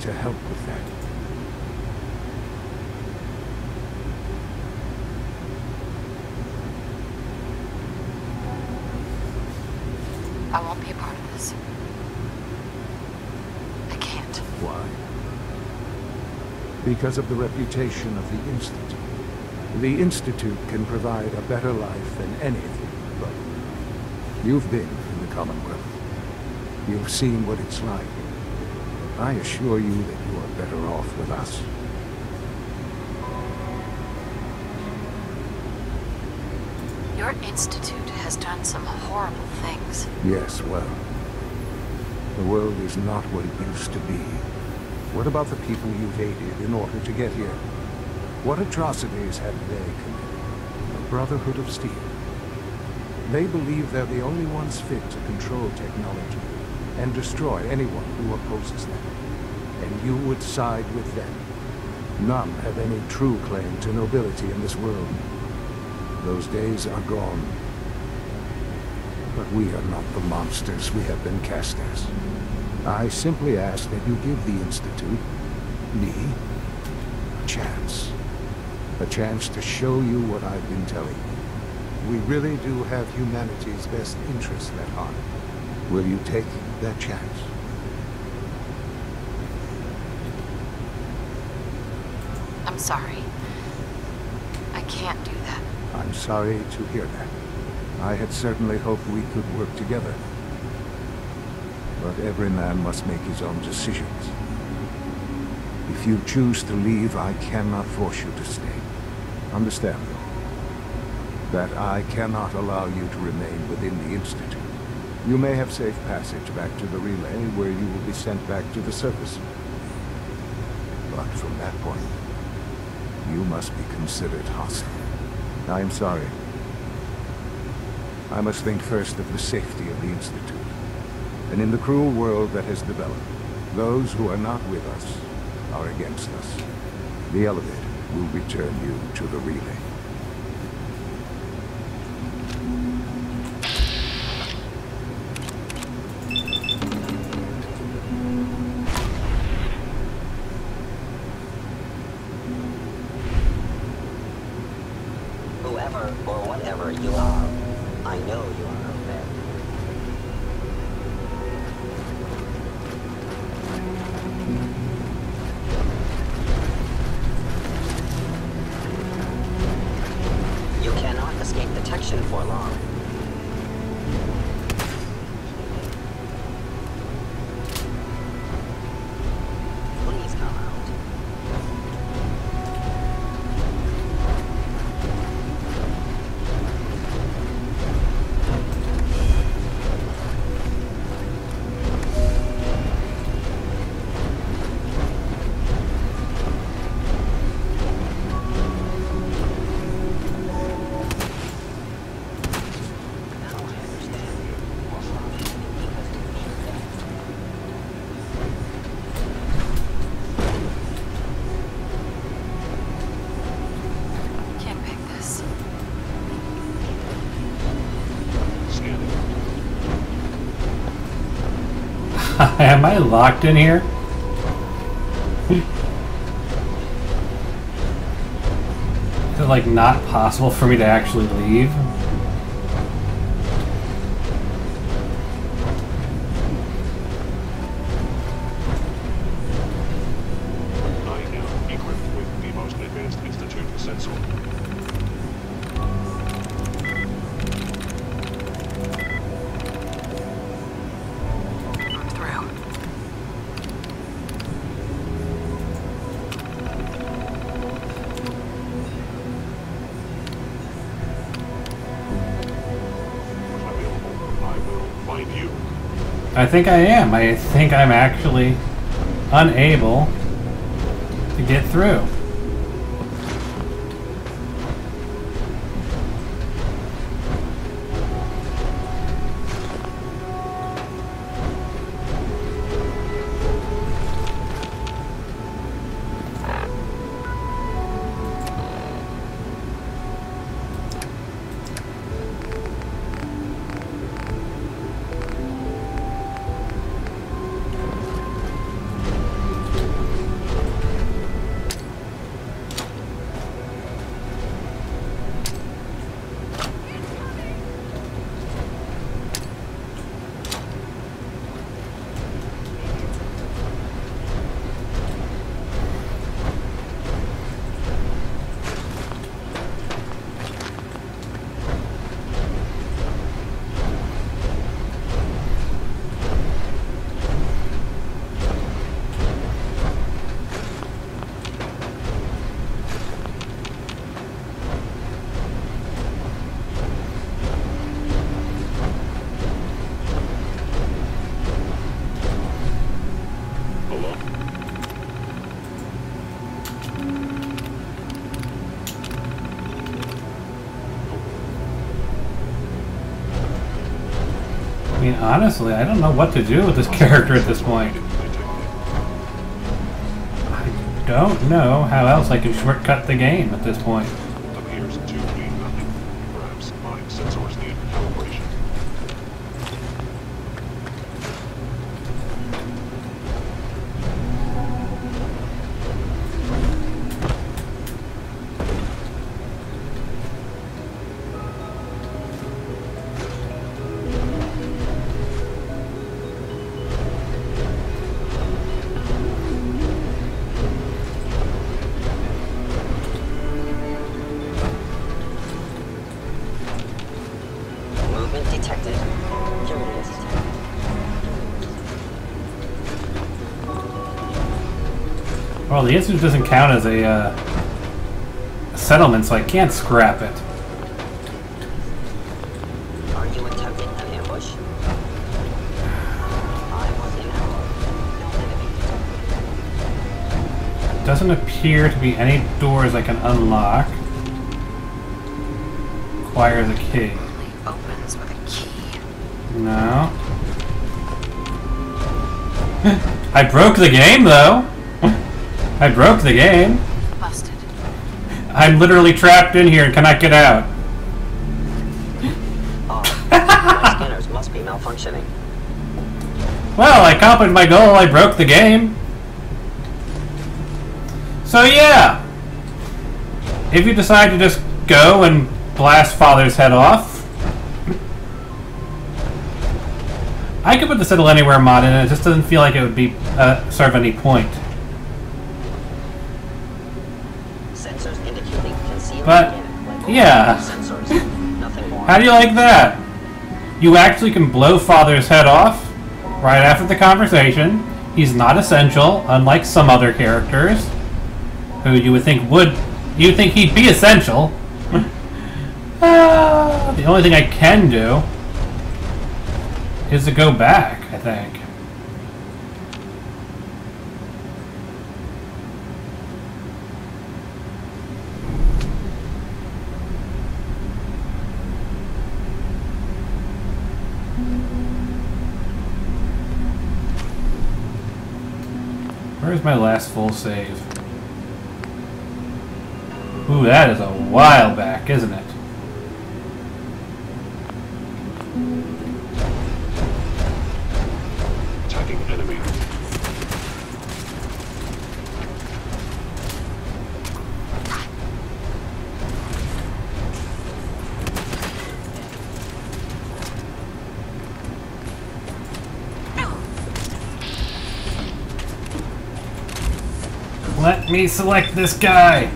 to help with that. I won't be a part of this. I can't. Why? Because of the reputation of the Institute. The Institute can provide a better life than anything, but you've been in the Commonwealth. You've seen what it's like. I assure you that you are better off with us. Your institute has done some horrible things. Yes, well, the world is not what it used to be. What about the people you've aided in order to get here? What atrocities have they committed? The Brotherhood of Steel. They believe they're the only ones fit to control technology and destroy anyone who opposes them. And you would side with them. None have any true claim to nobility in this world. Those days are gone. But we are not the monsters we have been cast as. I simply ask that you give the Institute, me, a chance. A chance to show you what I've been telling you. We really do have humanity's best interests at heart. Will you take that chance? I'm sorry. I can't do that. I'm sorry to hear that. I had certainly hoped we could work together. But every man must make his own decisions. If you choose to leave, I cannot force you to stay. Understand, though, that I cannot allow you to remain within the Institute. You may have safe passage back to the relay, where you will be sent back to the surface. But from that point, you must be considered hostile. I am sorry. I must think first of the safety of the Institute. And in the cruel world that has developed, those who are not with us are against us. The elevator will return you to the relay. Whoever or whatever you are, I know you are unfair. You cannot escape detection for long. Please come out. Can't pick this. Am I locked in here? Is it like not possible for me to actually leave? I am equipped with the most advanced Institute sensor. I'm through. Available. I will find you. I think I am. I think I'm actually unable to get through. mean, honestly, I don't know what to do with this character at this point. I don't know how else I can shortcut the game at this point. Appears to be nothing. Perhaps my sensors need calibration. Movement detected. Curious. Well, the institute doesn't count as a settlement, so I can't scrap it. Are you attempting an ambush? I was in our enemy. Doesn't appear to be any doors I can unlock. Requires a key. Only opens with a key. No. I broke the game, though. I broke the game. Busted. I'm literally trapped in here and cannot get out. Oh, my scanners must be malfunctioning. Well, I accomplished my goal. I broke the game. So yeah. If you decide to just go and blast Father's head off, I could put the Settle Anywhere mod in, and it just doesn't feel like it would be serve any point. Sensors indicating concealed But, organic, yeah. Sensors, nothing more. How do you like that? You actually can blow Father's head off right after the conversation. He's not essential, unlike some other characters who you would think he'd be essential. The only thing I can do is to go back, I think. Where's my last full save? Ooh, that is a while back, isn't it? Attacking enemy. Let me select this guy!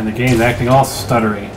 And the game's acting all stuttery.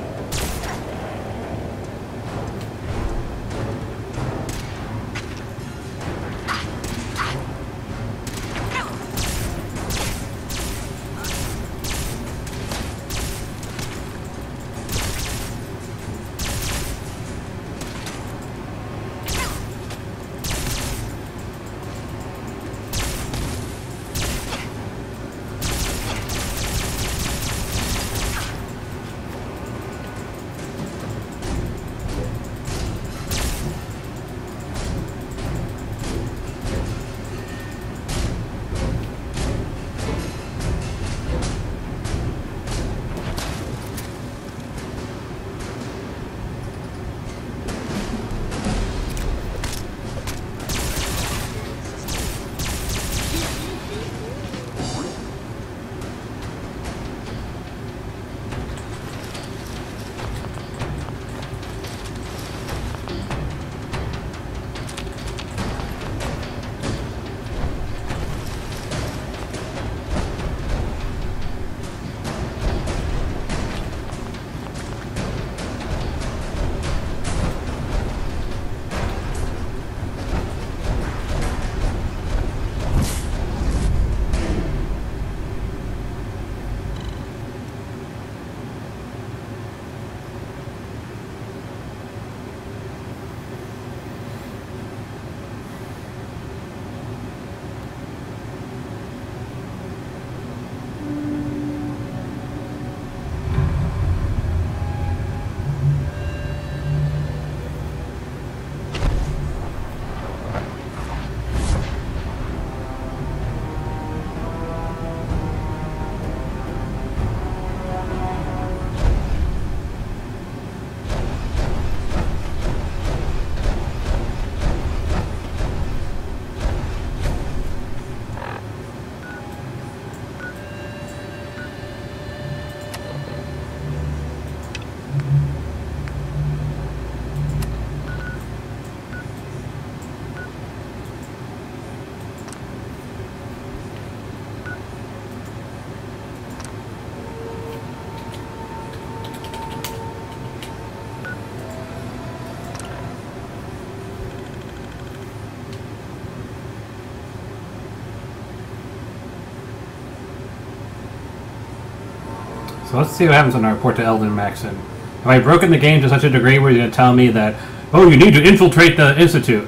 So let's see what happens when I report to Eldon Maxon. Have I broken the game to such a degree where you're going to tell me that, oh, you need to infiltrate the Institute?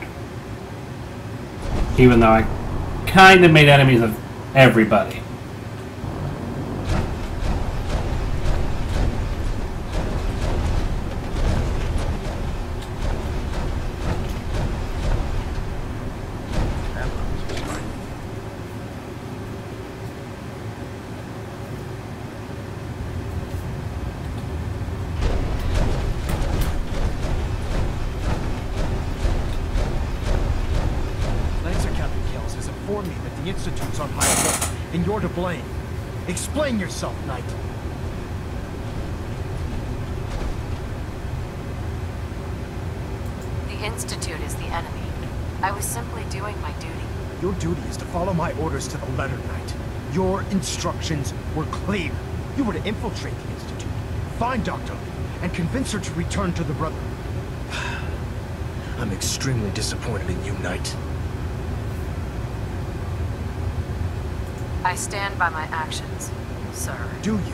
Even though I kind of made enemies of everybody. Explain yourself, Knight. The Institute is the enemy. I was simply doing my duty. Your duty is to follow my orders to the letter, Knight. Your instructions were clear. You were to infiltrate the Institute, find Dr. and convince her to return to the Brotherhood. I'm extremely disappointed in you, Knight. I stand by my actions, sir. Do you?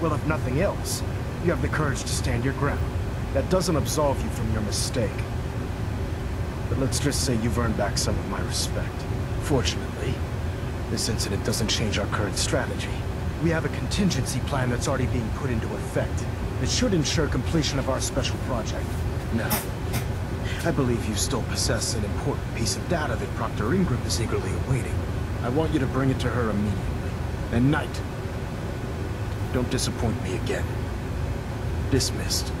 Well, if nothing else, you have the courage to stand your ground. That doesn't absolve you from your mistake. But let's just say you've earned back some of my respect. Fortunately, this incident doesn't change our current strategy. We have a contingency plan that's already being put into effect. It should ensure completion of our special project. Now, I believe you still possess an important piece of data that Proctor Ingram is eagerly awaiting. I want you to bring it to her immediately. And Knight, don't disappoint me again. Dismissed.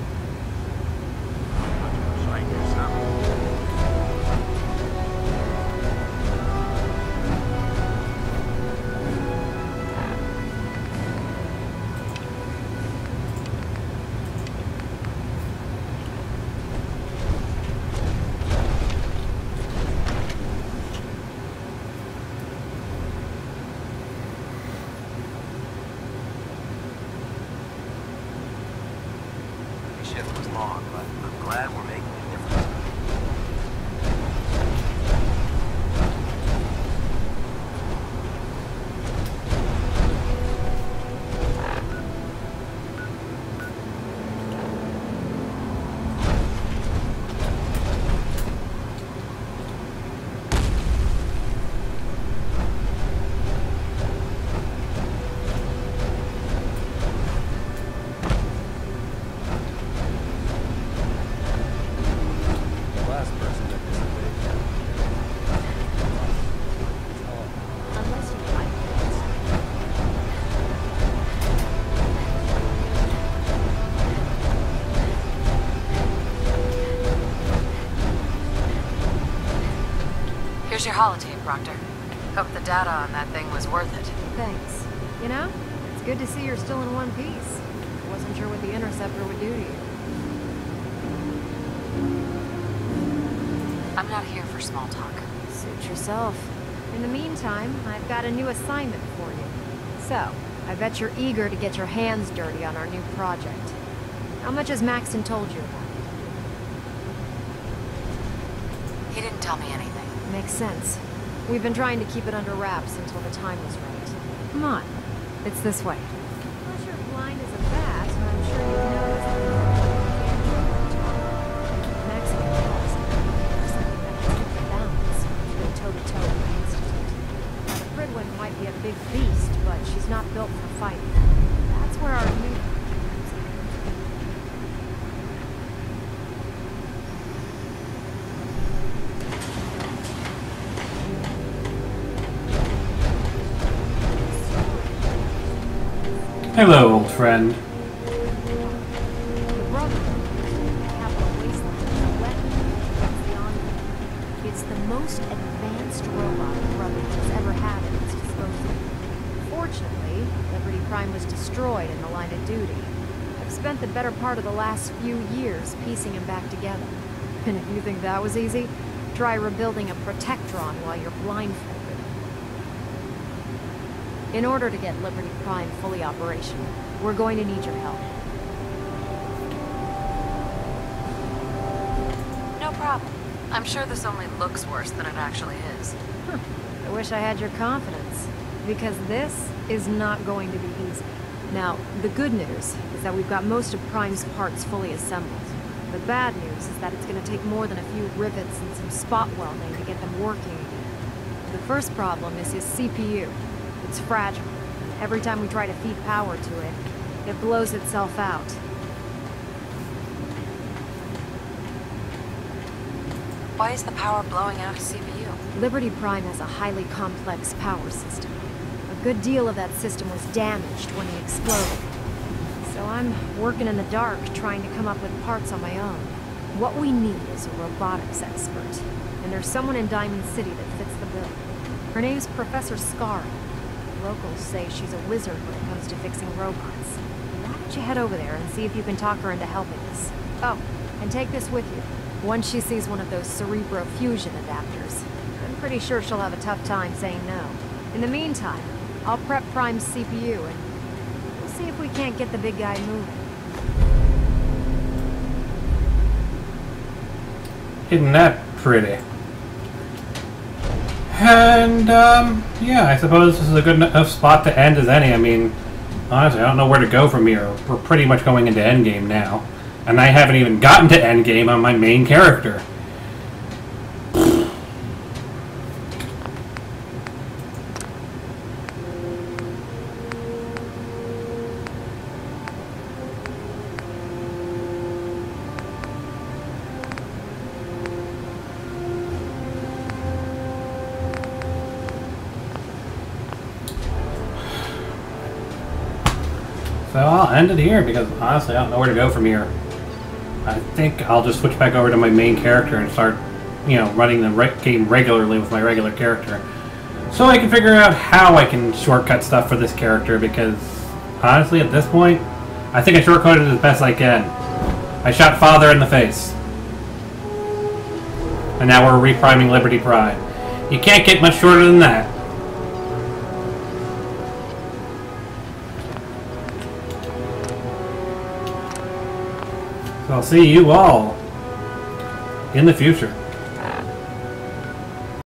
long, but I'm glad we're making a difference. Unless you like it. Here's your holotape, Proctor. Hope the data on that thing was worth it. Thanks. You know, it's good to see you're still in one piece. Wasn't sure what the Interceptor would do to you. I'm not here for small talk. Suit yourself. In the meantime, I've got a new assignment for you. So, I bet you're eager to get your hands dirty on our new project. How much has Maxton told you about it? He didn't tell me anything. Makes sense. We've been trying to keep it under wraps until the time was right. Come on. It's this way. Unless you're blind as a bat, I'm sure you've noticed that Maxton tells there's something that has hit the balance between toe-to-toe with the Institute. Now, the Pridwen might be a big beast, but she's not built for fighting. That's where our new... Hello, old friend. The Brotherhood, Capital Wasteland, is a weapon that's beyond me. It's the most advanced robot the Brotherhood has ever had at its disposal. Fortunately, Liberty Prime was destroyed in the line of duty. I've spent the better part of the last few years piecing him back together. And if you think that was easy, try rebuilding a Protectron while you're blindfolded. In order to get Liberty Prime fully operational, we're going to need your help. No problem. I'm sure this only looks worse than it actually is. I wish I had your confidence, because this is not going to be easy. Now, the good news is that we've got most of Prime's parts fully assembled. The bad news is that it's going to take more than a few rivets and some spot welding to get them working again. The first problem is his CPU. It's fragile. Every time we try to feed power to it, it blows itself out. Why is the power blowing out his CPU? Liberty Prime has a highly complex power system. A good deal of that system was damaged when he exploded. So I'm working in the dark, trying to come up with parts on my own. What we need is a robotics expert. And there's someone in Diamond City that fits the bill. Her name's Professor Scar. Locals say she's a wizard when it comes to fixing robots. Why don't you head over there and see if you can talk her into helping us? Oh, and take this with you. Once she sees one of those Cerebro fusion adapters, I'm pretty sure she'll have a tough time saying no. In the meantime, I'll prep Prime's CPU and we'll see if we can't get the big guy moving. Isn't that pretty? And, yeah, I suppose this is a good enough spot to end as any. I mean, honestly, I don't know where to go from here. We're pretty much going into Endgame now. And I haven't even gotten to Endgame on my main character. So I'll end it here because honestly I don't know where to go from here. I think I'll just switch back over to my main character and start, you know, running the game regularly with my regular character. So I can figure out how I can shortcut stuff for this character because honestly at this point, I think I shortcutted it as best I can. I shot Father in the face. And now we're repriming Liberty Prime. You can't get much shorter than that. I'll see you all in the future.